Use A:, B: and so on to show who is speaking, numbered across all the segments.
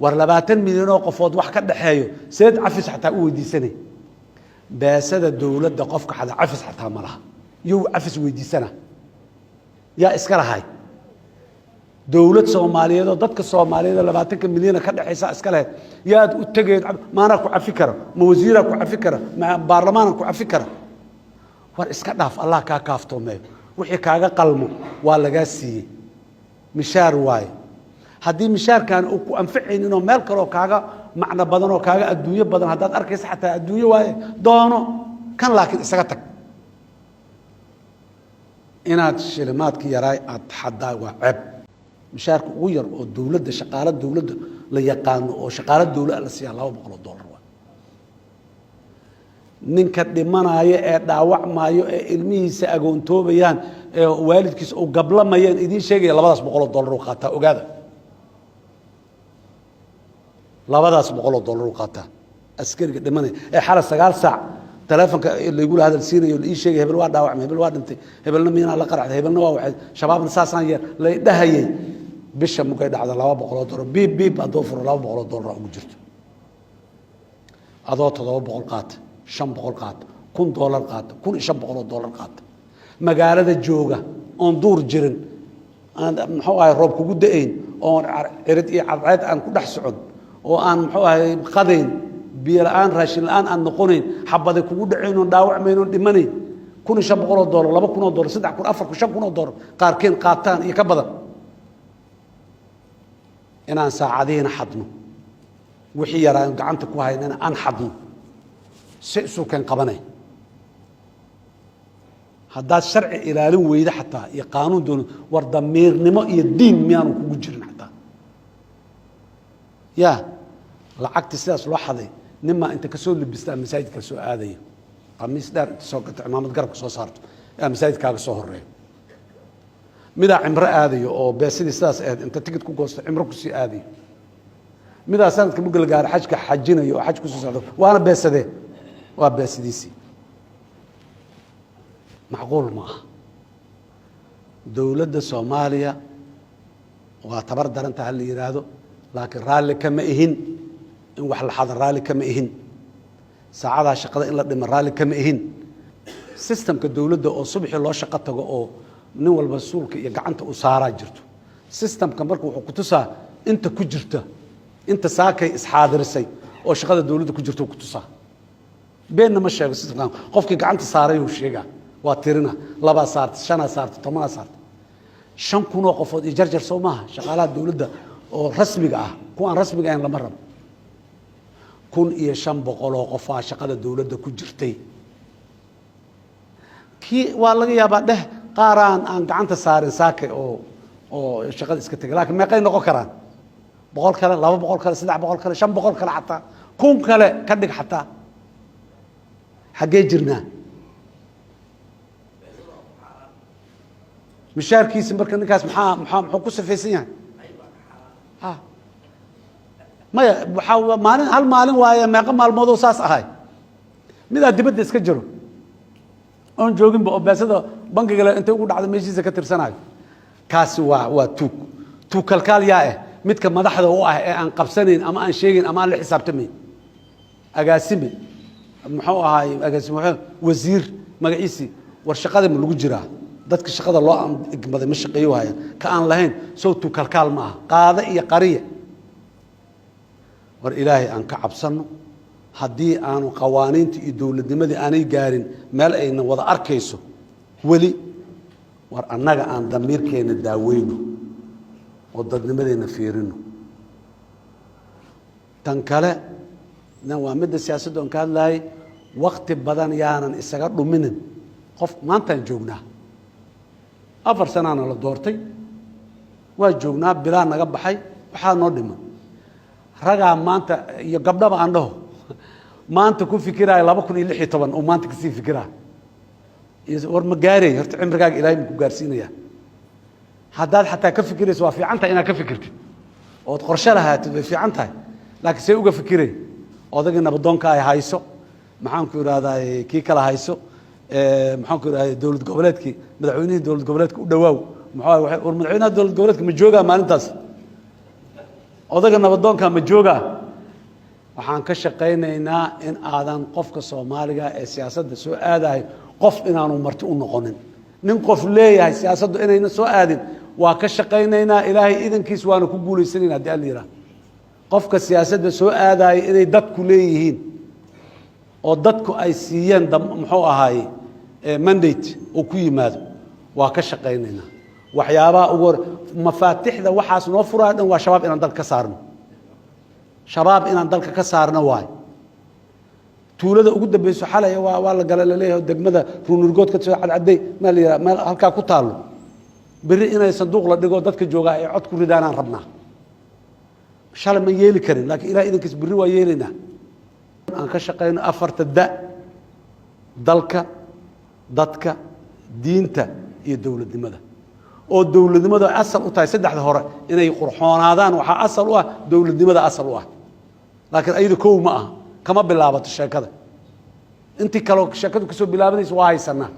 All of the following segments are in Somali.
A: ورلباتن مليون قفود واحد كده حيو سيد عفس حتى ويدي سنة باسد الدولة دقفك حدا عفس حتى مرها يو عفس ويدي سنة يا إسكار هاي دولة سومالية ضدك الصومالية لباتن مليون كده حيسا إسكالها يا تجد ما أنا كوع فكرة موزيرك كوع فكرة مع برلمانك كوع فكرة وإسكار داف الله كافتو ماي وحي كاغا قلمو ولا جاسي مشار واي هدي مشار كان أنفعين إنه مال كلو كاغا معنى بدنه كاغا الدنيا بدن هذا أركز حتى الدنيا واي دونه كان لكن سكتك إن الشلمات كي يراي أتحدى وعب مشارك وير الدولة شقالة الدولة ليقان وشقالة الدولة السيا الله بقول $100 ninka dhimanaya ee dhaawac maayo ee ilmihiisa agoontoobayaan ee waalidkiisa oo gablamayeen idin sheegay $200 u qaata ogaada $200 u qaata askariga dhimanaya ee xala 9 saac telefoonka lagu la hadal siinayo ii sheegay hebel waa dhaawacmay hebel waa dhintay hebelna miina la qaracday hebelna waa waxay shabaabna saasaan yeer la dhahayay bisha mugay dhacda $200 biib adoo furo $200 ugu jirto adoo $700 qaata $500 قات $1,000 قات $500 قات مقالة جوجا انظر جرن أنا محوها الروب كوجود دقين أو عرض عرض أن كل حسعد وأن محوها قدين بالآن راشين الآن أن نقولين حبذا كوجود دقين وداوع منون دمني $500 لا بكون $1 صدق كون أفرق $500 قاركين قاتان يكبدا أنا ساعدين حضنه وحيرا قعنتك وهاي أنا حضنه سئسو كان قبني هذا الشرع إلى لوي ده حتى يقانون دون وردمير نما يدين ميانو كوجرين حتى يا لعقت سلاس لوحدي نما أنت كسول لبستان مساجد كسو هذه قميص دار تسوقت عمامة قرب كسو صارت يا مساجد كاغ صهري مدا عمر هذه أو بسيد سلاس أنت تجد كوكوس عمرك كسي هذه مدا سنة كمقل قار حجك حجنا يو حج كسو صارت وأنا بسده واباسديسي معقول ما دولة الصومالية واعتبر درنت هاللي يرادو لكن رالي كما إهن إن وحل حاضر رالي كما إهن ساعدها شقة إلا دم رالي كما إهن سيستم كدولة ده أو صبح الله شقته أو نول مسؤول يقعنت أسارة جرتو سيستم كمرك وحكتوسا أنت كجرته أنت ساكي إسحادر سي أو شقة الدولة كجرتو كتوسا بيننا ما شيء بس قفك قعنت صاري وشيء واترنا لبا صارت شنا صارت 8 صارت شن كونوا قفود يجرجر سومها شغالات دولده oo rasmiga ah kuwan rasmiga aan la marab kun iyo 500 qof ah shaqada dawladda ku jirtay ki waa laga yaabaa dheh qaaraan aan gacanta saarin saakay oo shaqada iska tagay laakiin meeqay noqon karaan 100 kale 200 kale 300 kale 500 kale xataa kun kale ka dhig xataa حقي جرنا مشاركي سمبرك الناس محام حكوس فيسيان ها ما بحاول مالين هالمالين ويا ما قام الموضوع ساس هاي ماذا دبد اسكجرو اون جوجين باسدا بنك انت ugu dhacdo meeshiisa ka tirsanaay kaasi waa tuug kalkaal yaa midka madaxda u ah ee aan qabsanayn ama aan sheegin ama aan la xisaabtamayn agaasimi محو هاي أجلس محو وزير مجلسي والشقة من الوجرة ذاتك الشقة الله ماذا مش قيوها كأن لهين صوت كالكال معه قاضي يا قرية والإلهي أن كعب صنو هدي أنا قوانين تدول الدمدي أنا جارين مال أين وضع أركيسه ولي وأنا عن ضمير كين الداوينه وضد الدمدي نفيرنه تنكله نوع مدة سياسة دون كان لاي وقت بدن يانا استقروا منن قف ما أنت جوجنا أفر سنة على دورتي وجوجنا بلا نجب حي وحال نودم رجع ما أنت يقبض عنده ما أنت كون فكرة لا بكون يلحي طبعا وما أنت كسي فكرة ورمجاري عمرك إلهي مكوجارسين يا حداد حتى كفكرة سوا في عنتها أنا كفكرتي وتقرشلها في عنتها لكن سيوقف فكري odagina badonka ay hayso maxaan ku iraahdaa kii kala hayso maxaan ku iraahdaa dawlad goboleedkii madaxweynaha dawlad goboleedka u dhawaaw maxaa war madaxweynaha dawlad goboleedka ma jooga maalintaas odaga nabadoonka ma jooga waxaan ka shaqaynaynaa in aadan qofka Soomaaliga ee siyaasadda soo aadahay qof inaanu marti u noqonin nin qof leeyahay siyaasaddu inayna soo aadin waa ka shaqaynaynaa ilaahay idankiis waana ku guuleysanaynaa hadii alla yiraahdo qofka siyaasadda soo aadahay inay dadku leeyihiin oo dadku ay siiyeen muxuu ahaay mandate oo ku yimaado waa ka shaqaynaynaa waxyaabaha ugu mafaatixda waxaas noo furaa dhan waa shabaab inaan dalka ka saarno shabaab inaan dalka ka saarno waay tuulada ugu dambayso xalay waa la galay leeyahay degmada ruunurgoodka soo cadcaday meel halka ku taalo bari inay sanduuq la dhigo dadka jooga ay cod ku ridaanaan rabnaa shalay ma yeeli karin laakiin ilaahay idinkiis bari waa yeelaynaa aan ka shaqeyno afarta dalka dadka diinta iyo dawladnimada oo dawladnimada asal u tahay saddexda hore inay qurxoonaadaan waxa asal u ah dawladnimada asal u ah laakiin ayadu koow ma aha kama bilaabato sheekada intii kale sheekadu ka soo bilaabanaysa waa haysanaa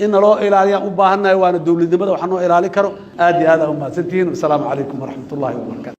A: in loo ilaaliyo u baahanahay waana dawladnimada waxa noo ilaali karo aad iyo aad u mahadsantihiin. Assalaamu calaykum waraxmatullaahi wabarakaatuh.